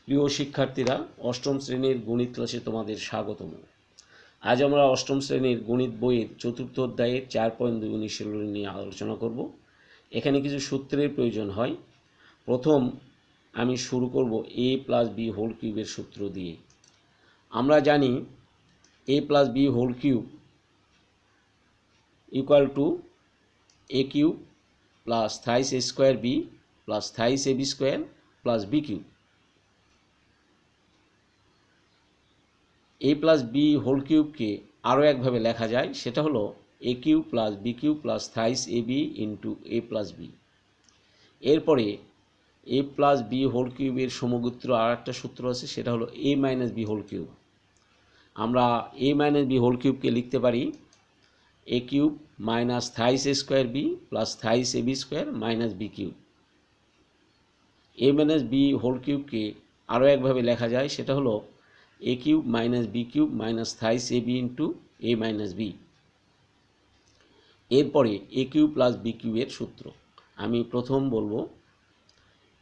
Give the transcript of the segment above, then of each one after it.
প্রিয় শিক্ষার্থীরা, অষ্টম শ্রেণীর গণিত ক্লাসে তোমাদের স্বাগতম। আজ আমরা অষ্টম শ্রেণীর গণিত বইয়ের চতুর্থ অধ্যায়ের 4.2 অনুশীলনী নিয়ে আলোচনা করব। এখানে কিছু সূত্রের প্রয়োজন হয়। প্রথম আমি শুরু করব a প্লাস বি হোল কিউবের সূত্র দিয়ে। আমরা জানি a plus B whole cube equal to a cube plus thrice a square B plus thrice ab square plus B cube. a plus B whole কিউবকে আরও একভাবে লেখা যায়, সেটা হলো a cube plus B cube plus thrice A B into a plus B. এরপরে a plus B whole কিউবের সমগোত্র আর একটা সূত্র আছে, সেটা হলো a minus B whole cube. আমরা a মাইনাস বি হোল কিউবকে লিখতে পারি a cube minus thrice A square B plus thrice A B square minus B cube. a minus B whole কিউবকে আরও একভাবে লেখা যায়, সেটা হলো a cube minus B cube minus thrice A B into a minus B. এরপরে a cube plus B কিউবের সূত্র আমি প্রথম বলবো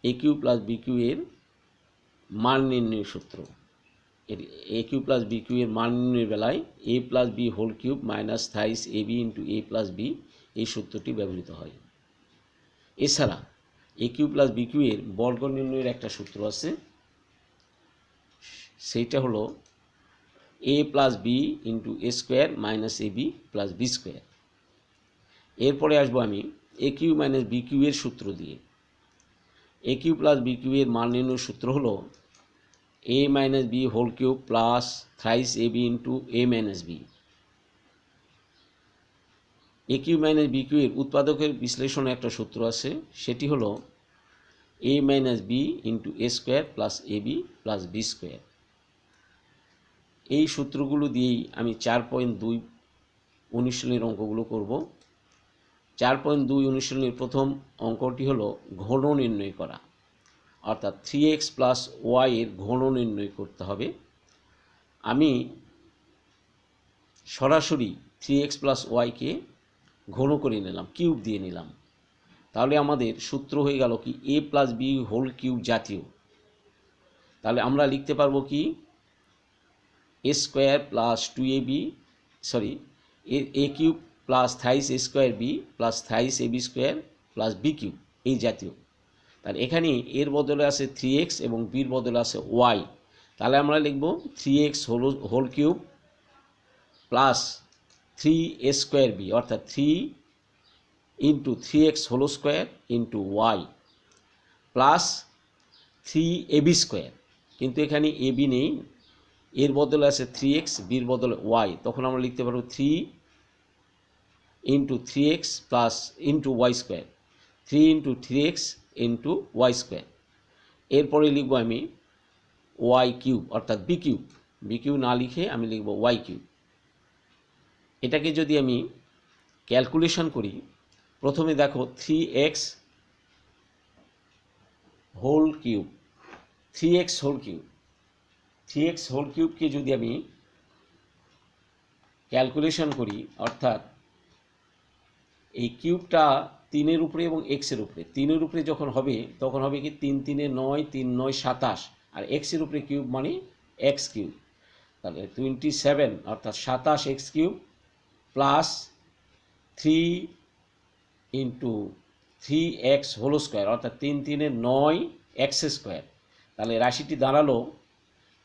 a কিউব প্লাস বি কিউবের মান নির্ণয়ের সূত্র। a কিউব প্লাস বি কিউবের মান নির্ণয়ের বেলায় a plus B whole cube minus thrice A B into a plus B এই সূত্রটি ব্যবহৃত হয়। এছাড়া a কিউব প্লাস বি কিউবের বর্গ নির্ণয়ের একটা সূত্র আছে, সেইটা হলো a plus b into A square minus a B plus B square. এরপরে আসবো আমি a কিউব মাইনাস বি কিউবের সূত্র দিয়ে। a কিউব প্লাস বি কিউবের মান নির্ণয়ের সূত্র হলো a minus B whole cube plus thrice A B into a minus B. a cube minus B কিউবের উৎপাদকের বিশ্লেষণে একটা সূত্র আছে, সেটি হলো a minus B into A square plus A B plus B square. এই সূত্রগুলো দিয়েই আমি 4.2 অনুশীলনীর অঙ্কগুলো করব। 4.2 অনুশীলনীর প্রথম অঙ্কটি হলো ঘন নির্ণয় করা, অর্থাৎ 3x প্লাস ওয়াই এর ঘন নির্ণয় করতে হবে। আমি সরাসরি 3x প্লাস ওয়াইকে ঘন করে নিলাম, কিউব দিয়ে নিলাম। তাহলে আমাদের সূত্র হয়ে গেল কি a plus B whole cube জাতীয়। তাহলে আমরা লিখতে পারবো কি a square plus 2ab a cube plus thrice A square B plus thrice A B square plus B cube এই জাতীয়। তাহলে এখানে এর বদলে আছে 3x এবং বির বদলে আছে ওয়াই। তাহলে আমরা লিখব 3x whole cube plus 3a square b, অর্থাৎ 3 into 3x whole square into y plus 3ab square. কিন্তু এখানে এ বি নেই, এর বদলে আছে 3x, বির বদলে ওয়াই। তখন আমরা লিখতে পারবো 3 into 3x plus into y square, 3 into 3x into y square. এরপরে লিখব আমি ওয়াই কিউব, অর্থাৎ বি কিউব। বি কিউব না লিখে আমি লিখব ওয়াই কিউব। এটাকে যদি আমি ক্যালকুলেশন করি, প্রথমে দেখো 3x whole cube, 3x whole cube, 3x whole কিউবকে যদি আমি ক্যালকুলেশন করি, অর্থাৎ এই কিউবটা 3-এর উপরে এবং এক্সের উপরে, 3-এর উপরে যখন হবে তখন হবে কি 3 3 9, 3 9 27, আর এক্সের উপরে কিউব মানে এক্স কিউব। তাহলে 27 অর্থাৎ 27 x cube plus 3 into 3x whole square, অর্থাৎ 3 3 9 এক্স স্কোয়ার। তাহলে রাশিটি দাঁড়ালো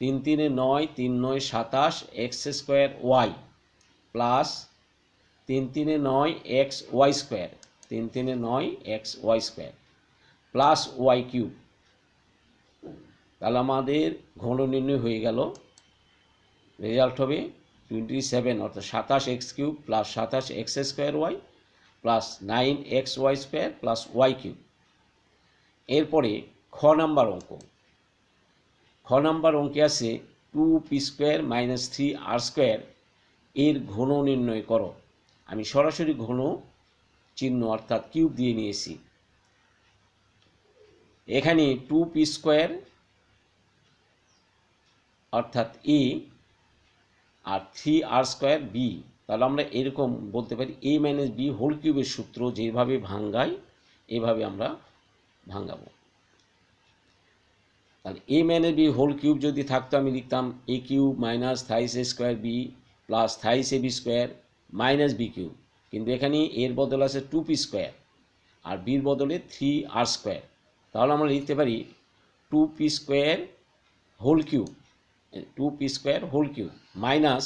3 3 9, 3 9 27 x square y plus 3 3 9 x y square, 3 3 9 x y square plus y cube. তাহলে আমাদের ঘন নির্ণয় হয়ে গেল। রেজাল্ট হবে 27 অর্থাৎ 27 x cube plus 27 x square y plus 9 x y square plus y cube. এরপরে খ নাম্বার অঙ্ক। খ নাম্বার অঙ্কে আছে 2p square minus 3r square এর ঘন নির্ণয় করো। আমি সরাসরি ঘন চিহ্ন অর্থাৎ কিউব দিয়ে নিয়েছি। এখানে 2p স্কোয়ার অর্থাৎ a R 3r square B. তাহলে আমরা এরকম বলতে পারি a মাইনাস বি হোল কিউবের সূত্র যেভাবে ভাঙ্গাই এভাবে আমরা ভাঙ্গাবো। তাহলে A minus B whole cube যদি থাকতো আমি লিখতাম A cube minus thrice A square B plus thrice A B square minus B cube, কিন্তু এখানে এর বদল আছে 2p স্কোয়ার আর বির বদলে 3r স্কোয়ার। তাহলে আমরা লিখতে পারি 2p square whole cube, 2p square whole cube minus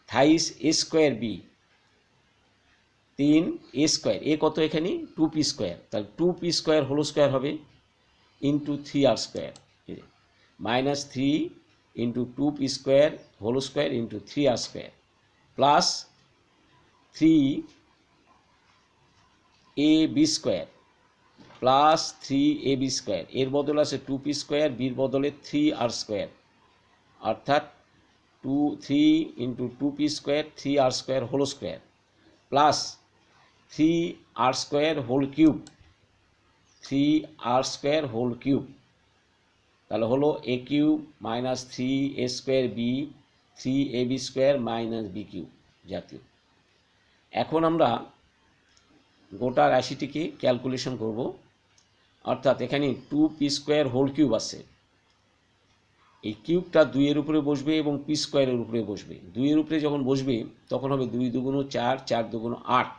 thrice A square B 3a square, A কত এখানে 2p স্কোয়ার, তাহলে 2p স্কোয়ার হোল স্কোয়ার হবে into 3r square minus 3 into 2p square whole square into 3r square plus 3ab square plus 3ab square, এর বদলে আছে 2p square, বির বদলে 3r square, অর্থাৎ 3 into 2p square 3r square whole square plus 3r square whole cube, 3r square whole cube, তাহলে হলো A cube minus 3a square B 3ab square minus B cube জাতীয়। এখন আমরা গোটা রাশিটিকে calculation করব, অর্থাৎ এখানে 2p স্কোয়ার হোল কিউব আছে, এই কিউবটা 2 এর উপরে বসবে এবং পি স্কোয়ারের উপরে বসবে। 2 এর উপরে যখন বসবে তখন হবে 2 দুগুণ 4, 4 দুগুণ 8,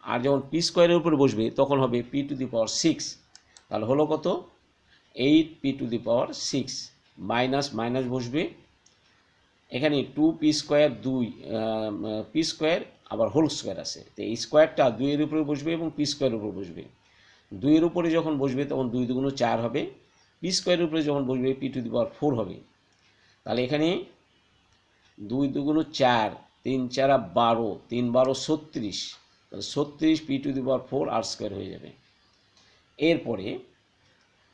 আর যখন পি স্কোয়ারের উপরে বসবে তখন হবে p টু দি পাওয়ার 6, তাহলে হলো কত 8p two the power 6 minus minus বসবে, এখানে 2p স্কোয়ার 2 পি স্কোয়ার আবার হোল স্কোয়ার আছে, তো এই স্কোয়ারটা 2 এর উপরে বসবে এবং পি স্কোয়ারের উপরে বসবে। 2 এর উপরে যখন বসবে তখন 2 দুগুণ 4 হবে, পি স্কোয়ারের উপরে যখন বসবে p টু দি পাওয়ার 4 হবে, তাহলে এখানে 2 দুগুণ 4, 3 4 12, 3 12 36, তাহলে 36 p to the power 4 R square হয়ে যাবে। এরপরে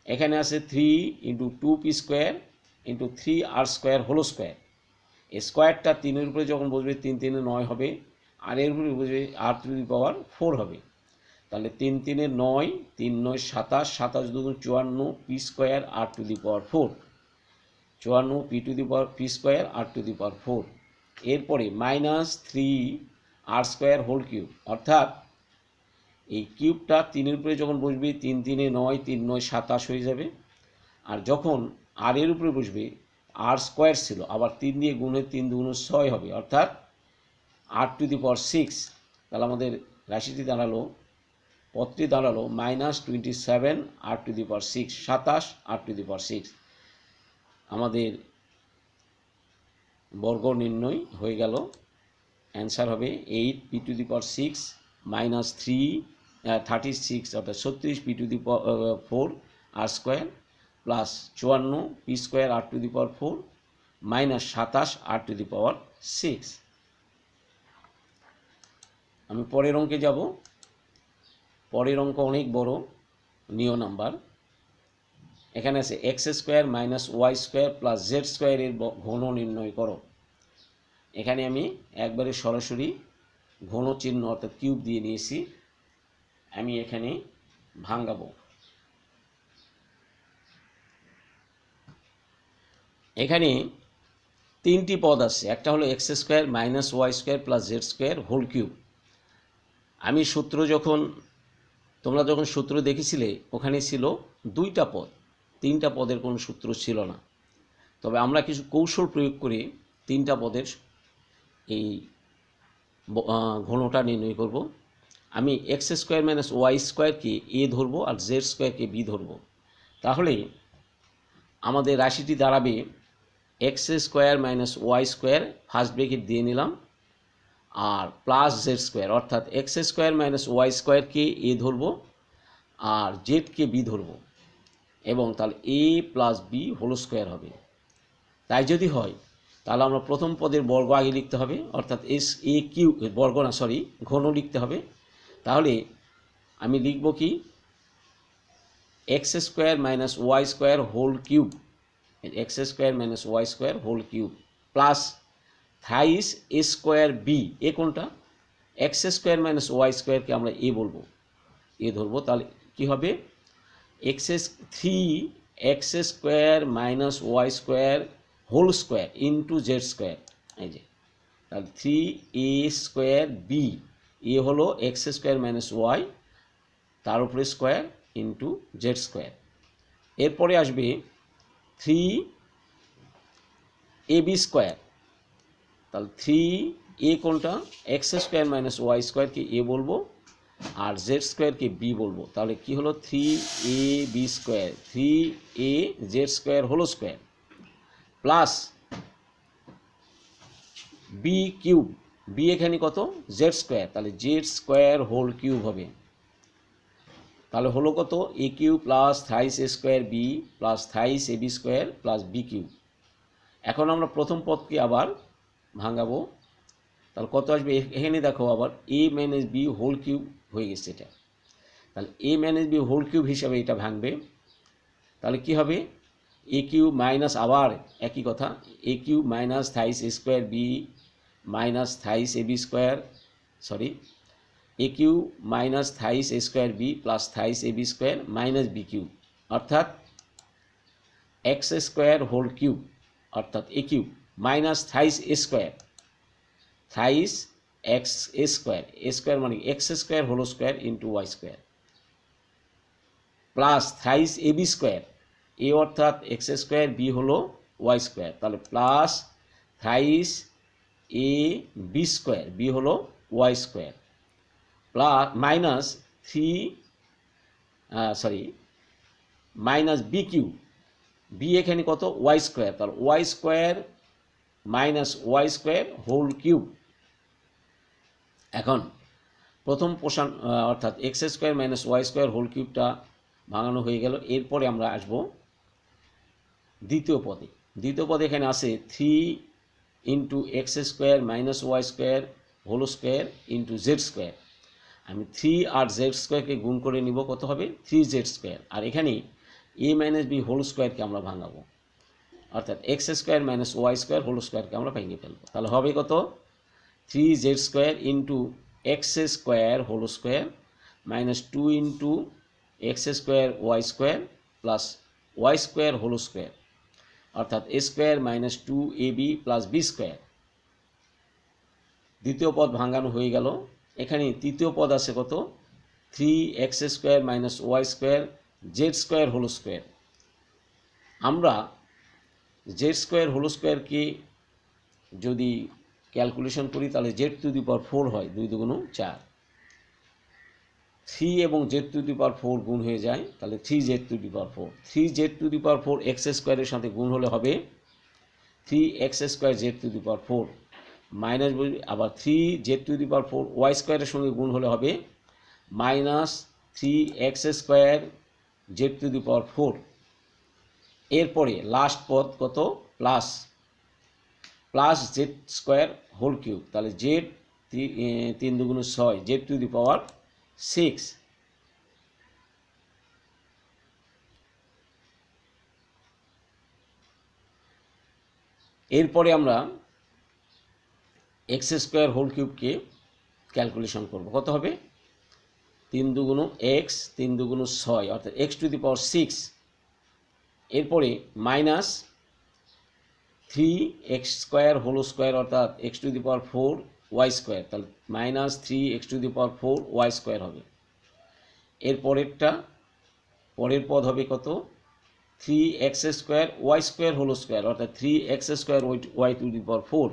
এখানে আছে 3 into 2p square into 3r square whole square, এই স্কোয়ারটা 3 এর উপরে যখন বসবে 3 3 9 হবে, আর এর উপরে বসবে r টু দি পাওয়ার 4 হবে, তাহলে 3 3 9, 3 9 27, 27 দুগুণ 54 p square r to the power 4, 54 p to the power p square r to the power 4। এরপরে minus 3r square whole cube, অর্থাৎ এই কিউবটা 3 এর উপরে যখন বসবে 3 3 9, 3 9 27 হয়ে যাবে, আর যখন আর এর উপরে বসবে আর স্কোয়ার ছিল আবার 3 দিয়ে গুণে 3 দুগুণ 6 হবে, অর্থাৎ r টু দি পাওয়ার 6, তাহলে আমাদের রাশিটি দাঁড়ালো, পদটি দাঁড়ালো minus 27 r to the power 6, 27 r to the power 6। আমাদের বর্গ নির্ণয় হয়ে গেল, অ্যান্সার হবে 8p two the power 6 minus 36, অর্থাৎ 36 p to the power 4 R square plus 54 p square r to the power 4 minus 27 r to the power 6। আমি পরের অঙ্কে যাব। পরের অঙ্ক অনেক বড়, নিয় নাম্বার। এখানে আছে x square minus y square plus z স্কোয়ারের ঘন নির্ণয় করো। এখানে আমি একবারে সরাসরি ঘন চিহ্ন অর্থাৎ কিউব দিয়ে নিয়েছি, আমি এখানে ভাঙাবো। এখানে তিনটি পদ আছে, একটা হলো x square minus y square plus z square whole cube. আমি সূত্র তোমরা যখন সূত্র দেখেছিলে ওখানে ছিল দুইটা পদ, তিনটা পদের কোনো সূত্র ছিল না। তবে আমরা কিছু কৌশল প্রয়োগ করে তিনটা পদের এই ঘনটা নির্ণয় করব। আমি এক্স স্কোয়ার মাইনাস ওয়াই স্কোয়ারকে এ ধরবো আর জেড স্কোয়ারকে বি ধরবো। তাহলে আমাদের রাশিটি দাঁড়াবে x square minus y square, first bracket দিয়ে নিলাম, আর প্লাস জেড স্কোয়ার, অর্থাৎ এক্স স্কোয়ার মাইনাস ওয়াই স্কোয়ারকে এ ধরবো আর জেডকে বি ধরবো, এবং তাহলে a plus B whole square হবে। তাই যদি হয় তাহলে আমরা প্রথম পদের বর্গ আগে লিখতে হবে, অর্থাৎ এ কিউ ঘন লিখতে হবে। তাহলে আমি লিখব কি x square minus y square whole cube, x square minus y square whole cube plus thrice A square b, a কোনটা এক্স স্কোয়ার মাইনাস ওয়াই স্কোয়ারকে আমরা এ বলবো, এ ধরবো। তাহলে কি হবে 3x square minus y square whole square into z square, এই যে তাহলে 3a স্কোয়ার বি, এ হলো এক্স স্কোয়ার মাইনাস ওয়াই তার উপরে স্কোয়ার ইন্টু জেড স্কোয়ার। এরপরে আসবে 3ab স্কোয়ার, তাহলে 3a কোনটা, এক্স স্কোয়ার মাইনাস ওয়াই স্কোয়ারকে এ বলবো আর জেড স্কোয়ারকে বি বলবো। তাহলে কি হলো 3ab square, 3az whole square plus B cube, b এখানে কত জেড স্কোয়ার, তাহলে জেড স্কোয়ার হোল কিউব হবে। তাহলে হলো কত a cube plus thrice A square B plus thrice A B square plus B cube. এখন আমরা প্রথম পদকে আবার ভাঙাবো, তাহলে কত আসবে এখানে দেখো আবার এ মাইনাস বি হোল কিউব হয়ে গেছে এটা, তাহলে A minus B whole cube হিসাবে এটা ভাঙবে। তাহলে কি হবে এ কিউব মাইনাস আবার একই কথা a cube minus thrice A square b minus thrice A B square, sorry a cube minus thrice A square B plus thrice A B square minus b cube, অর্থাৎ এক্স স্কোয়ার হোল কিউব, অর্থাৎ a cube minus thrice A square, thrice x a square মানে x square whole square into y square plus thrice A B square, a অর্থাৎ x square b হলো y square, তাহলে plus thrice A B square, b হলো y square plus minus minus b cube, b এখানে কত y square, তাহলে y square minus y square whole cube. এখন প্রথম portion অর্থাৎ x square minus y square whole কিউবটা ভাঙানো হয়ে গেল। এরপরে আমরা আসব দ্বিতীয় পদে। দ্বিতীয় পদে এখানে আছে 3 into x square minus y square whole square into z square. আমি 3 আর জেড স্কোয়ারকে গুণ করে নিব, কত হবে 3z স্কোয়ার, আর এখানে এ মাইনাস বি হোল স্কোয়ারকে আমরা ভাঙাবো, অর্থাৎ x square minus y square whole স্কোয়ারকে আমরা ভেঙে ফেলবো। তাহলে হবে কত 3z square into x square whole square minus 2 into x square y square plus y square whole square, অর্থাৎ a square minus 2ab plus B square. দ্বিতীয় পদ ভাঙানো হয়ে গেল। এখানে তৃতীয় পদ আছে কত 3x square minus y square z square whole square. আমরা জেড স্কোয়ার হোল স্কোয়ারকে যদি ক্যালকুলেশন করি তাহলে জেড টু দি পাওয়ার 4 হয়, 2 দুগুণ 4, 3 এবং জেড টু দি পাওয়ার 4 গুণ হয়ে যায়, তাহলে 3z two the power 4, 3z two the power 4 x স্কোয়ারের সাথে গুণ হলে হবে 3x square z to the power 4 minus আবার 3z two the power 4 Y স্কোয়ারের সঙ্গে গুণ হলে হবে minus 3x square z to the power 4। এরপরে লাস্ট পদ কত plus z square whole cube, তাহলে জেড 3 দুগুণ 6 জেড টু দি পাওয়ার 6। এরপরে আমরা এক্স স্কোয়ার হোল কিউবকে ক্যালকুলেশন করব, কত হবে 3 দুগুণ এক্স 3 দুগুণ 6 অর্থাৎ এক্স টু দি পাওয়ার 6। এরপরে minus 3x square whole square অর্থাৎ x to the power 4 y square, তাহলে minus 3x to the power 4 y square হবে। পরের পদ হবে কত 3x square y square whole square অর্থাৎ 3x square y to the power 4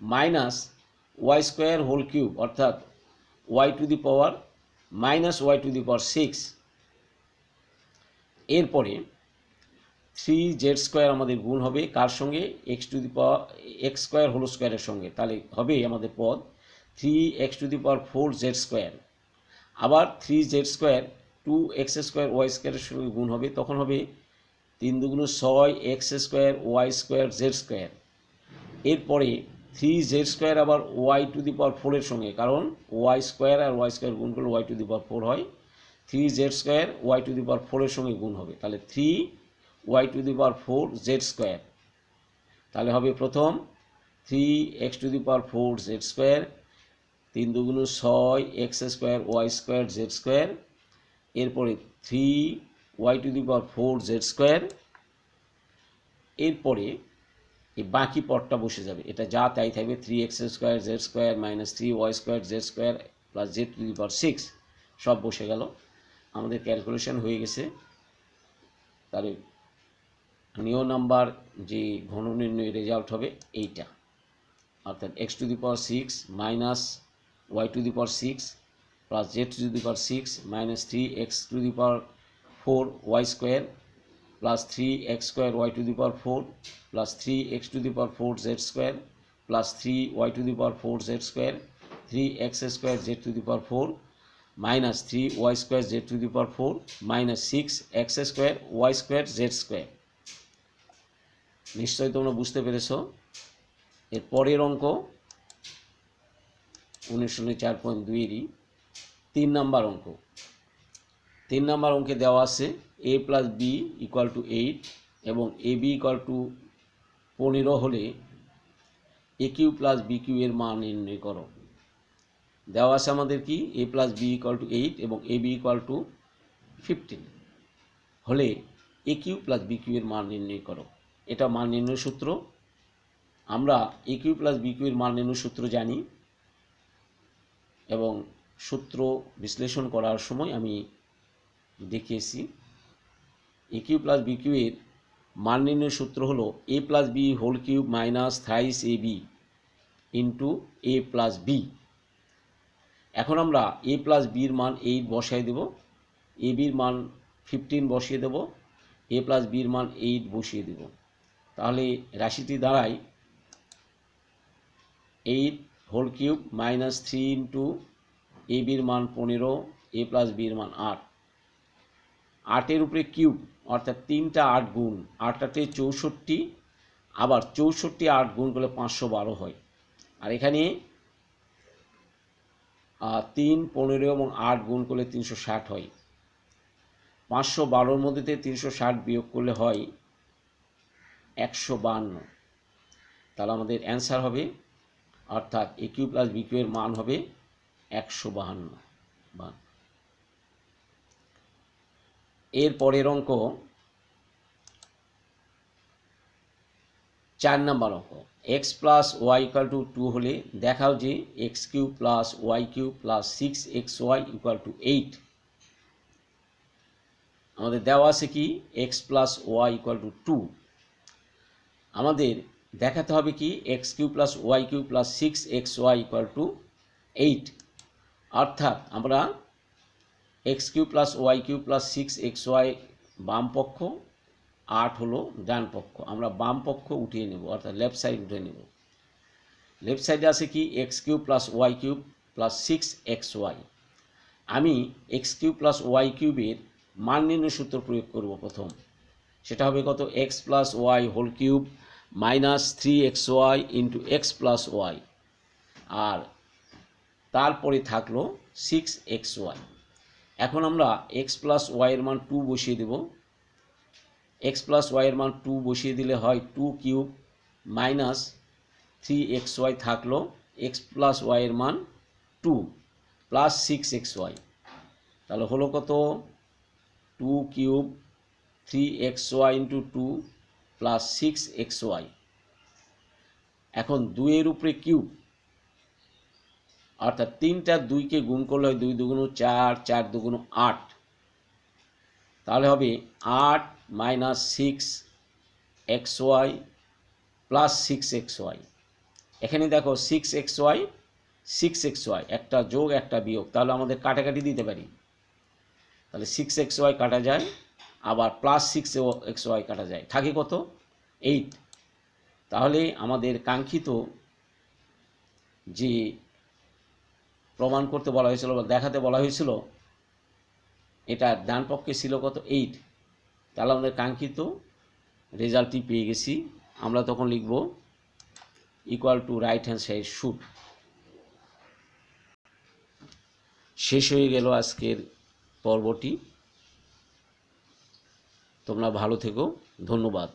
minus y square whole cube অর্থাৎ y to the power minus y to the power 6। এরপরে 3z square আমাদের গুণ হবে কার সঙ্গে x to the power x square whole স্কোয়ারের সঙ্গে, তাহলে হবে আমাদের পদ 3x to the power 4z square, আবার 3z square 2x square Y স্কোয়ারের সঙ্গে গুণ হবে, তখন হবে 3 দুগুণ 6 x square y square z square. এরপরে 3z স্কোয়ার আবার ওয়াই টু দি পাওয়ার 4 এর সঙ্গে, কারণ ওয়াই স্কোয়ার আর ওয়াই স্কোয়ার গুণ করলে ওয়াই টু দি পাওয়ার 4 হয়, 3z square y to the power 4 এর সঙ্গে গুণ হবে, তাহলে 3y to the power 4 z square. তাহলে হবে প্রথম 3x to the power 4 z square, 3 দুগুণ 6 x square y square z square, এরপরে 3y to the power 4 z square. এরপরে এই বাকি পদটা বসে যাবে, এটা যা তাই থাকবে 3x square z square minus 3y square z square plus z to the power 6 সব বসে গেল। আমাদের ক্যালকুলেশন হয়ে গেছে। তাহলে নিয় নাম্বার যে ঘন নির্ণয় রেজাল্ট হবে এইটা, অর্থাৎ x two the power 6 minus y two the power 6 plus z two the power 6 minus 3x to the power 4 y square plus 3x square y two the power 4 plus 3x to the power 4 z square plus 3y to the power 4 z square 3x square z two the power 4 minus 3y square z two the power 4 minus 6x square y square z square. নিশ্চয়ই তোমরা বুঝতে পেরেছো। এর পরের অঙ্ক 19.4.2-এরই 3 number অঙ্ক। 3 number অঙ্কে দেওয়া আছে a plus b equal to 8 এবং এ বি ইকুয়াল টু 15 হলে a cube plus b cube এর মান নির্ণয় করো। দেওয়া আছে আমাদের কি a plus b equal to 8 এবং এ বি ইকুয়াল টু 15 হলে a cube plus b cube এর মান নির্ণয় করো। এটা মান নির্ণয় সূত্র। আমরা a cube plus b cube এর মান নির্ণয় সূত্র জানি এবং সূত্র বিশ্লেষণ করার সময় আমি দেখিয়েছি। A cube plus b cube এর মান নির্ণয় সূত্র হলো a plus B whole cube minus thrice a B into a plus b. এখন আমরা এ প্লাস বির মান 8 বসাই দেব, এ বির মান 15 বসিয়ে দেব, এ প্লাস বির মান 8 বসিয়ে দেব। তাহলে রাশিটি দাঁড়ায় 8 হোল কিউব মাইনাস 3 ইন্টু এ বির মান 15, এ প্লাস বির মান 8। 8-এর উপরে কিউব অর্থাৎ 3টা 8 গুণ, 8টাতে 64, আবার 64 8 গুণ করলে 512 হয়। আর এখানে 3, 15 এবং 8 গুণ করলে 360 হয়। 512-র মধ্যে 360 বিয়োগ করলে হয় 152। তাহলে আমাদের অ্যান্সার হবে, অর্থাৎ এ কিউ প্লাস বি কিউ এর মান হবে 152। এর পরের অঙ্ক 4 নাম্বার অঙ্ক। x plus y equal to 2 হলে দেখাও যে x cube plus y cube plus 6xy equal to 8। আমাদের দেওয়া আছে কি x plus y equal to 2। আমাদের দেখাতে হবে কি x cube plus y cube plus 6xy equal to 8। অর্থাৎ আমরা x cube plus y cube plus 6xy বাম পক্ষ, 8 হলো ডান পক্ষ। আমরা বাম পক্ষ উঠিয়ে নেব, অর্থাৎ লেফট সাইড উঠে নেব। লেফট সাইডে আছে কি x cube plus y cube plus 6xy। আমি এক্স কিউব প্লাস ওয়াই কিউবের মান নির্ণয় সূত্র প্রয়োগ করব প্রথম। সেটা হবে কত, x plus y whole cube minus 3xy into x plus y, আর তারপরে থাকলো 6xy। এখন আমরা এক্স প্লাস ওয়াইয়ের মান 2 বসিয়ে দেব। এক্স প্লাস ওয়াইয়ের মান 2 বসিয়ে দিলে হয় 2 কিউব মাইনাস 3xy থাকলো এক্স প্লাস ওয়াইয়ের মান 2 প্লাস 6xy। তাহলে হলো কত, 2 cube 3xy into 2 plus 6xy। এখন 2-এর উপরে কিউব, অর্থাৎ 3টা 2কে গুণ করলে হয় 2 দুগুণ 4, 4 দুগুণ 8। তাহলে হবে 8 মাইনাস 6xy প্লাস 6xy। এখানে দেখো 6xy 6xy, একটা যোগ একটা বিয়োগ, তাহলে আমাদের কাটাকাটি দিতে পারি। তাহলে 6xy কাটা যায়, আবার প্লাস 6xy কাটা যায়, থাকে কত, 8। তাহলে আমাদের কাঙ্ক্ষিত যে প্রমাণ করতে বলা হয়েছিল বা দেখাতে বলা হয়েছিল, এটা ডান পক্ষে ছিল কত, 8। তাহলে আমাদের কাঙ্ক্ষিত রেজাল্টটি পেয়ে গেছি। আমরা তখন লিখব equal to right hand side should. শেষ হয়ে গেল আজকের পর্বটি। তোমরা ভালো থেকো, ধন্যবাদ।